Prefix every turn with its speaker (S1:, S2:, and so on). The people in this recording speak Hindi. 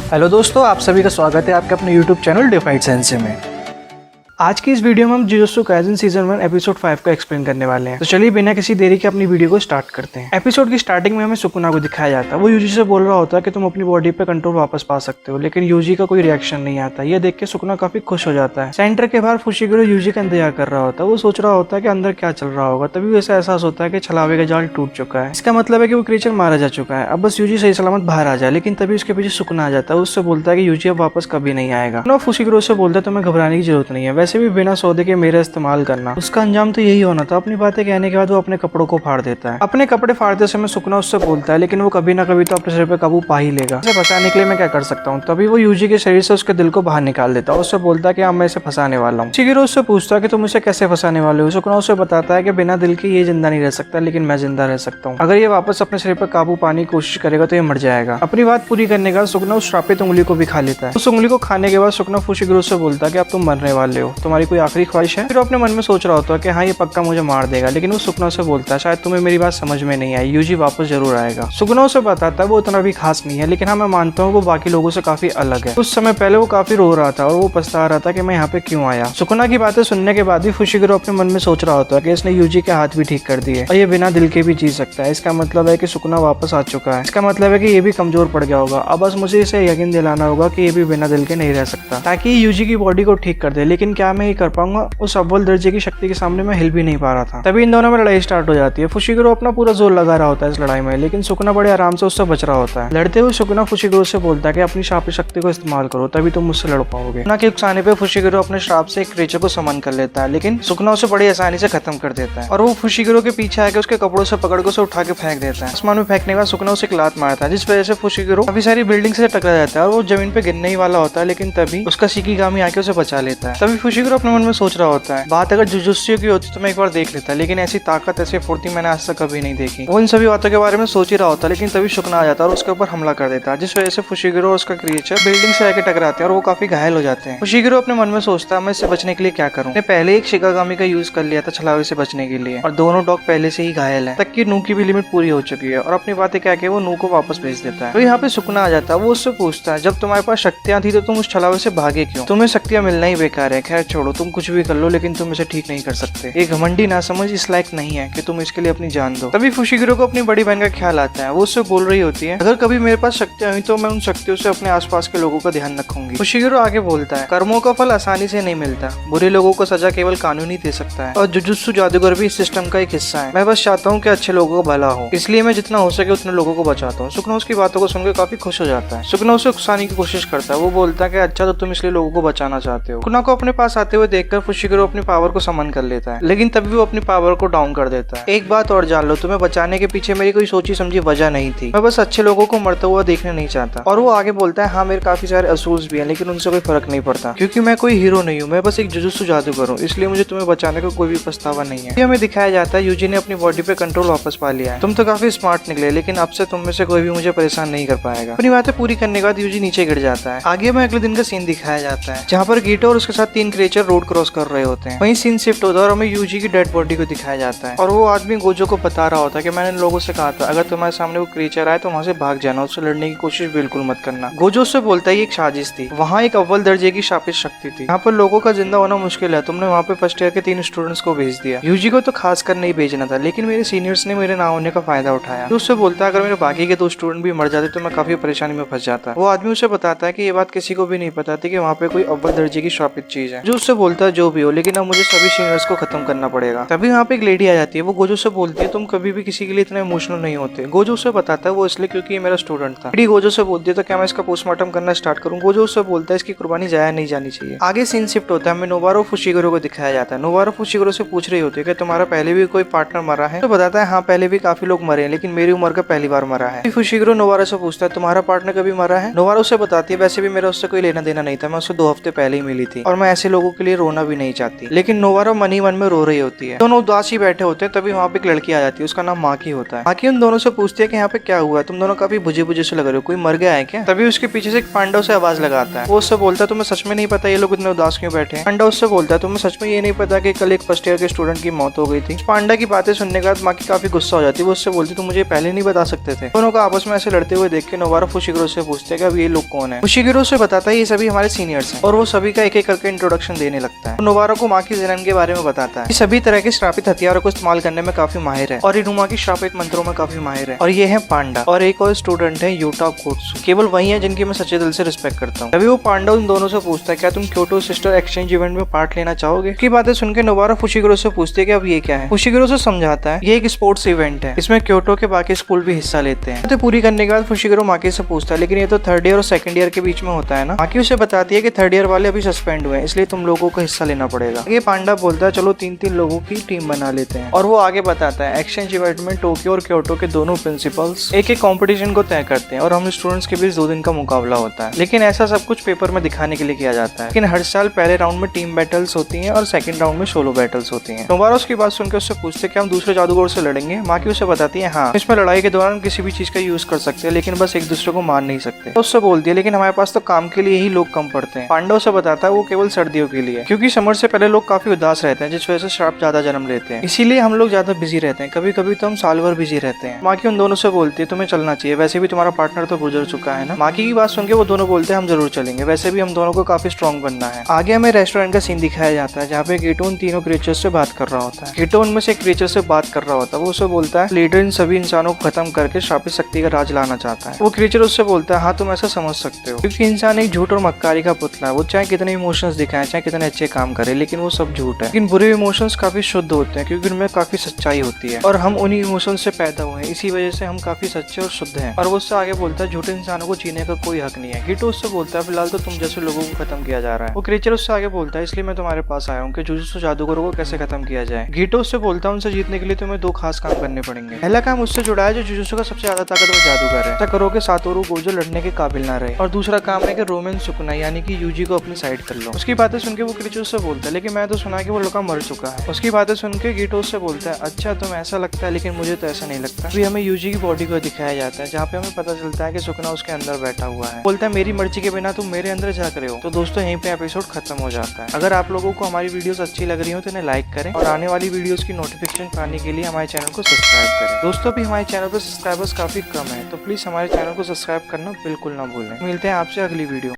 S1: हेलो दोस्तों, आप सभी का स्वागत है आपके अपने YouTube चैनल डिफाइड सेंसे में। आज की इस वीडियो में हम जुजुत्सु काइसेन सीजन 1 एपिसोड 5 का एक्सप्लेन करने वाले हैं। तो चलिए बिना किसी देरी के अपनी वीडियो को स्टार्ट करते हैं। एपिसोड की स्टार्टिंग में हमें सुकुना को दिखाया जाता है। वो यूजी से बोल रहा होता है कि तुम अपनी बॉडी पे कंट्रोल वापस पा सकते हो, लेकिन यूजी का कोई रिएक्शन नहीं आता। ये देख के सुकुना काफी खुश हो जाता है। सेंटर के बाहर फुशिगिरो यूजी का इंतजार कर रहा होता है। वो सोच रहा होता है कि अंदर क्या चल रहा होगा। तभी वैसा एहसास होता है कि छलावे का जाल टूट चुका है। इसका मतलब है कि वो क्रीचर मारा जा चुका है। अब बस यूजी सही सलामत बाहर आ जाए। लेकिन तभी उसके पीछे सुकुना आ जाता है। उससे बोलता है कि यूजी अब वापस कभी नहीं आएगा। फुशिगिरो से बोलता है तुम्हें घबराने की जरूरत नहीं है, वैसे भी बिना सौदे के मेरा इस्तेमाल करना। उसका अंजाम तो यही होना था। अपनी बातें कहने के बाद वो अपने कपड़ों को फाड़ देता है। अपने कपड़े फाड़ते समय सुकुना उससे बोलता है लेकिन वो कभी ना कभी तो अपने सिर पे काबू पा ही लेगा। उसे फंसाने के लिए मैं क्या कर सकता हूँ। तभी वो यूजी के शरीर से उसके दिल को बाहर निकाल देता है। उससे बोलता है कि मैं इसे फंसाने वाला हूँ। शिगिरो उससे पूछता है कि तुम इसे कैसे फंसाने वाले हो। सुकुना उसे बताता है कि बिना दिल के ये जिंदा नहीं रह सकता, लेकिन मैं जिंदा रह सकता हूँ। अगर ये वापस अपने शरीर पर काबू पाने की कोशिश करेगा तो ये मर जाएगा। अपनी बात पूरी करने के बाद सुकुना उस श्रापित उंगली को भी खा लेता है। उस उंगली को खाने के बाद सुकुना फुशिगिरो से बोलता है कि अब तुम मरने वाले हो, तुम्हारी कोई आखिरी ख्वाहिश है। फिर अपने मन में सोच रहा होता है कि हाँ ये पक्का मुझे मार देगा, लेकिन वो सुकुना से बोलता है शायद तुम्हें मेरी बात समझ में नहीं आई, यूजी वापस जरूर आएगा। सुकुना उसे बताता है वो उतना भी खास नहीं है, लेकिन हाँ मैं मानता हूँ वो बाकी लोगों से काफी अलग है। कुछ समय पहले वो काफी रो रहा था और वो पछता रहा था कि मैं यहाँ पे क्यों आया। सुकुना की बातें सुनने के बाद भी फुशिगिरो अपने मन में सोच रहा होता है कि इसने यूजी के हाथ भी ठीक कर दिए और ये बिना दिल के भी जी सकता है। इसका मतलब है कि सुकुना वापस आ चुका है। इसका मतलब है कि ये भी कमजोर पड़ गया होगा। अब बस मुझे इसे यकीन दिलाना होगा कि ये भी बिना दिल के नहीं रह सकता, ताकि यूजी की बॉडी को ठीक कर दे। लेकिन क्या मैं ये कर पाऊंगा? उस अव्वल दर्जे की शक्ति के सामने मैं हिल भी नहीं पा रहा था। तभी इन दोनों में लड़ाई स्टार्ट हो जाती है। फुशिगिरो अपना पूरा जोर लगा रहा होता है इस लड़ाई में, लेकिन सुकुना बड़े आराम से उससे बच रहा होता है। लड़ते हुए सुकुना फुशिगिरो से बोलता है कि अपनी श्राप शक्ति को इस्तेमाल करो, तभी तुम मुझसे लड़ पाओगे। सुकुना के उकसाने पे फुशिगिरो अपने श्राप से एक क्रीचर को समन कर लेता है, लेकिन सुकुना उसे बड़ी आसानी से खत्म कर देता है और वो फुशिगिरो के पीछे आके उसके कपड़ों से पकड़ के उसे उठा के फेंक देता है। आसमान में फेंकने के बाद सुकुना उसे एक लात मारता है, जिस वजह से फुशिगिरो काफी सारी बिल्डिंग से टकरा जाता है और वो जमीन पे गिरने ही वाला होता है। लेकिन तभी उसका शिकिगामी आके उसे बचा लेता है। तभी फुशिगिरो अपने मन में सोच रहा होता है बात अगर जुजुत्सु की होती तो मैं एक बार देख लेता, लेकिन ऐसी ताकत ऐसी फुर्ती मैंने आज तक कभी नहीं देखी। वो इन सभी बातों के बारे में सोच ही रहा होता, लेकिन तभी सुकुना आ जाता है और उसके ऊपर हमला कर देता है, जिस वजह से फुशिगिरो और उसका क्रिएचर बिल्डिंग से आके टकराते हैं और वो काफी घायल हो जाते हैं। फुशिगिरो अपने मन में सोचता है मैं इससे बचने के लिए क्या करूं। पहले एक शिकागामी का यूज कर लिया था छलावे से बचने के लिए और दोनों डॉग पहले से ही घायल है, तक कि नू की भी लिमिट पूरी हो चुकी है और अपनी बातें कह के वो नू को वापस भेज देता है। तो यहाँ पे सुकुना आ जाता है। वो उससे पूछता है जब तुम्हारे पास शक्तियां थी तो तुम उस छलावे से भागे क्यों? तुम्हें शक्तियां मिलना ही बेकार है। खैर छोड़ो, तुम कुछ भी कर लो, लेकिन तुम इसे ठीक नहीं कर सकते। ये घमंडी ना समझ इस लायक नहीं है कि तुम इसके लिए अपनी जान दो। तभी फुशिगिरो को अपनी बड़ी बहन का ख्याल आता है। वो उससे बोल रही होती है अगर कभी मेरे पास शक्तियां हुई तो मैं उन शक्तियों से अपने आसपास के लोगों का ध्यान रखूंगी। फुशिगिरो आगे बोलता है कर्मों का फल आसानी से नहीं मिलता, बुरे लोगों को सजा केवल कानून ही दे सकता है और जुजुत्सु जादूगर भी इस सिस्टम का एक हिस्सा है। मैं बस चाहता हूँ कि अच्छे लोगों का भला हो, इसलिए मैं जितना हो सके उतने लोगों को बचाता हूँ। सुकुना उसकी बातों को सुनकर काफी खुश हो जाता है। सुकुना उसे उकसाने की कोशिश करता है। वो बोलता है कि अच्छा तो तुम इसलिए लोगों को बचाना चाहते हो। सुकुना को अपने पास आते हुए देखकर फुशिगिरो अपनी पावर को समन कर लेता है, लेकिन तभी वो अपनी पावर को डाउन कर देता है। एक बात और जान लो, तुम्हें बचाने के पीछे मेरी कोई सोची समझी वजह नहीं थी। मैं बस अच्छे लोगों को मरता हुआ देखने नहीं चाहता। और वो आगे बोलता है हाँ मेरे काफी सारे असूल्स भी हैं, लेकिन उनसे कोई फर्क नहीं पड़ता क्योंकि मैं कोई हीरो नहीं हूँ। मैं बस एक जुजुत्सु जादूगर हूँ, इसलिए मुझे तुम्हें बचाने का कोई भी पछतावा नहीं है। हमें दिखाया जाता है यूजी ने अपनी बॉडी पे कंट्रोल वापस पा लिया है। तुम तो काफी स्मार्ट निकले, लेकिन अब से तुम में से कोई भी मुझे परेशान नहीं कर पाएगा। अपनी बातें पूरी करने के बाद यूजी नीचे गिर जाता है। आगे में अगले दिन का सीन दिखाया जाता है जहाँ पर गीटो और उसके साथ 3 क्रिएचर रोड क्रॉस कर रहे होते हैं। वहीं सीन शिफ्ट होता है और हमें यूजी की डेड बॉडी को दिखाया जाता है और वो आदमी गोजो को बता रहा होता है कि मैंने इन लोगों से कहा था अगर तुम्हारे सामने वो क्रिएचर आए तो वहाँ से भाग जाना, उससे लड़ने की कोशिश बिल्कुल मत करना। गोजो उससे बोलता है ये एक साजिश थी, वहाँ एक अव्वल दर्जे की शापित शक्ति थी, यहाँ पर लोगों का जिंदा होना मुश्किल है। तुमने वहाँ पे फर्स्ट ईयर के 3 स्टूडेंट्स को भेज दिया। यूजी को तो खास कर नहीं भेजना था, लेकिन मेरे सीनियर्स ने मेरे ना होने का फायदा उठाया। तो उससे बोलता है अगर मेरे बाकी के 2 स्टूडेंट भी मर जाते तो मैं काफी परेशानी में फंस जाता। वो आदमी उसे बताता है कि ये बात किसी को भी नहीं पता थी कि वहाँ पे कोई अव्वल दर्जे की शापित चीज है। जो उससे बोलता है जो भी हो, लेकिन अब मुझे सभी सीनियर्स को खत्म करना पड़ेगा। तभी वहाँ पे एक लेडी आ जाती है। वो गोजो से बोलती है तुम कभी भी किसी के लिए इतना इमोशनल नहीं होते। गोजो उसे बताता है वो इसलिए क्योंकि ये मेरा स्टूडेंट था। लेडी गोजो से बोलती है तो क्या मैं इसका पोस्टमार्टम करना स्टार्ट करूँ? गोजो उससे बोलता है इसकी कुर्बानी जाया नहीं जानी चाहिए। आगे सीन शिफ्ट होता है। हमें नोबारो फुशिगिरो को दिखाया जाता है। नोबारो फुशिगिरो से पूछ रही होती है कि तुम्हारा पहले भी कोई पार्टनर मरा है? तो बताता है हाँ पहले भी काफी लोग मरे हैं, लेकिन मेरी उम्र का पहली बार मरा है। फुशिगिरो नोबारो से पूछता है तुम्हारा पार्टनर कभी मरा है? नोबारो से बताती है वैसे भी मेरा उससे कोई लेना देना नहीं था, मैं उससे 2 हफ्ते पहले ही मिली थी और मैं ऐसे लोगों के लिए रोना भी नहीं चाहती, लेकिन नोवारा मन ही मन में रो रही होती है। दोनों उदास ही बैठे होते हैं, तभी वहाँ पे एक लड़की आ जाती है, उसका नाम माकी होता है। माकी उन दोनों से पूछती है कि यहाँ पे क्या हुआ, तुम दोनों काफी बुझे बुझे से लग रहे हो, कोई मर गया है क्या? तभी उसके पीछे से एक पांडव से आवाज लगाता है। वो उससे बोलता है तुम्हें सच में नहीं पता ये लोग इतने उदास क्यों बैठे हैं? पांडव उससे बोलता है तुम्हें सच में ये नहीं पता कि कल एक फर्स्ट ईयर के स्टूडेंट की मौत हो गई थी? पांडा की बातें सुनने के बाद माकी काफी गुस्सा हो जाती है। वो उससे बोलती तुम मुझे पहले नहीं बता सकते थे? दोनों को आपस में ऐसे लड़ते हुए देख के नोवारा फुशिगिरो से पूछते हैं कि अब ये लोग कौन है? फुशिगिरो से बताता है ये सभी हमारे सीनियर्स हैं, और वो सभी का एक एक करके इंट्रोडक्शन देने लगता है। नोवारा को माकी ज़ेनन के बारे में बताता है कि सभी तरह के श्रापित हथियारों को इस्तेमाल करने में काफी माहिर है, और इनुमा की श्रापित मंत्रों में काफी माहिर है, और ये है पांडा, और एक और स्टूडेंट है यूटा कोट्सु। केवल वही है जिनकी मैं सच्चे दिल से रिस्पेक्ट करता हूँ। तभी वो पांडा उन दोनों से पूछता है क्या तुम क्योटो सिस्टर एक्सचेंज इवेंट में पार्ट लेना चाहोगे? की बातें सुनकर नोवारा फुशिगिरो से पूछती है कि अब ये क्या है? फुशिगिरो से समझाता है ये एक स्पोर्ट्स इवेंट है, इसमें क्योटो के बाकी स्कूल भी हिस्सा लेते हैं। तो पूरी करने के बाद फुशिगिरो माकी से पूछता है लेकिन ये तो थर्ड ईयर और सेकंड ईयर के बीच में होता है ना? माकी उसे बताती है कि थर्ड ईयर वाले अभी सस्पेंड हुए हैं, इसलिए तुम लोगों को हिस्सा लेना पड़ेगा। ये पांडा बोलता है चलो 3-3 लोगों की टीम बना लेते हैं, और वो आगे बताता है एक्सचेंज इवेंट में टोक्यो और क्योटो के दोनों प्रिंसिपल्स एक एक कॉम्पिटिशन को तय करते हैं, और हम स्टूडेंट्स के बीच 2 दिन का मुकाबला होता है। लेकिन ऐसा सब कुछ पेपर में दिखाने के लिए किया जाता है, लेकिन हर साल पहले राउंड में टीम बैटल्स होती हैं और सेकंड राउंड में सोलो बैटल्स होती हैं। नोवारा उसकी बात सुनकर उससे पूछते कि हम दूसरे जादूगर से लड़ेंगे? माकी उसे बताती है हाँ, इसमें लड़ाई के दौरान किसी भी चीज का यूज कर सकते हैं, लेकिन बस एक दूसरे को मार नहीं सकते। तो उससे बोलती है लेकिन हमारे पास तो काम के लिए ही लोग कम पड़ते हैं। पांडव से बताता है वो केवल सर्दियों के लिए, क्योंकि समर से पहले लोग काफी उदास रहते हैं, जिस वजह से श्राप ज्यादा जन्म लेते हैं, इसीलिए हम लोग ज्यादा बिजी रहते हैं। कभी कभी तो हम साल भर बिजी रहते हैं। माकी उन दोनों से बोलती है तुम्हें चलना चाहिए, वैसे भी तुम्हारा पार्टनर तो गुजर चुका है ना? माकी की बात सुनकर वो दोनों बोलते हैं हम जरूर चलेंगे, वैसे भी हम दोनों को काफी स्ट्रॉन्ग बनना है। आगे हमें रेस्टोरेंट का सीन दिखाया जाता है, जहाँ पे कीटो उन तीनों क्रिएचर्स से बात कर रहा होता है। कीटो उनमें से एक क्रिएचर से बात कर रहा होता है। वो उसे बोलता है लीडर इन सभी इंसानों को खत्म करके श्रापित शक्ति का राज लाना चाहता है। वो क्रिएचर उससे बोलता है हाँ तुम ऐसा समझ सकते हो, क्योंकि इंसान एक झूठ और मक्कारी का पुतला है। वो चाहे कितने इमोशंस दिखाए, चाहे कितने अच्छे काम करे, लेकिन वो सब झूठ है। लेकिन बुरे इमोशंस काफी शुद्ध होते हैं, क्योंकि उनमें काफी सच्चाई होती है, और हम उन्हीं इमोशंस से पैदा हुए हैं, इसी वजह से हम काफी सच्चे और शुद्ध हैं। और वो उससे आगे बोलता है झूठे इंसानों को जीने का कोई हक नहीं है। कीटो उससे बोलता है फिलहाल तो तुम जैसे लोगों को खत्म किया जा रहा है। वो क्रिएचर उससे आगे बोलता है इसलिए मैं तुम्हारे पास आया हूँ कि जुजुत्सु जादूगरों को कैसे खत्म किया जाए। कीटो उससे बोलता है उनसे जीतने के लिए तुम्हें 2 खास काम करने पड़ेंगे। पहला काम उससे जुड़ा है जो जुजुत्सु का सबसे ज्यादा ताकतवर जादूगर है, ऐसा करो कि सातोरू गोजो लड़ने के काबिल ना रहे। और दूसरा काम है कि रोमन सुकुना यानी कि यूजी को अपनी साइड कर लो। उसकी बातें सुनकर वो क्रिएचर उससे बोलता है लेकिन मैं तो सुना कि वो लड़का मर चुका है। उसकी बातें सुनकर कीटो उससे बोलता है अच्छा तुम ऐसा लगता है, लेकिन मुझे तो ऐसा नहीं लगता। अभी हमें यूजी की बॉडी को दिखाया जाता है, जहाँ पे हमें पता चलता है कि सुकुना उसके अंदर बैठा हुआ है। बोलता है मेरी मर्जी के बिना तुम मेरे अंदर झांक रहे हो। तो दोस्तों यहीं पे एपिसोड खत्म हो जाता है। अगर आप लोगों को हमारी वीडियोस अच्छी लग रही हो तो इन्हें लाइक करें, और आने वाली वीडियोस की नोटिफिकेशन पाने के लिए हमारे चैनल को सब्सक्राइब करें। दोस्तों भी हमारे चैनल पर सब्सक्राइबर्स काफी कम है, तो प्लीज हमारे चैनल को सब्सक्राइब करना बिल्कुल ना भूलें। मिलते हैं आपसे अगली वीडियो।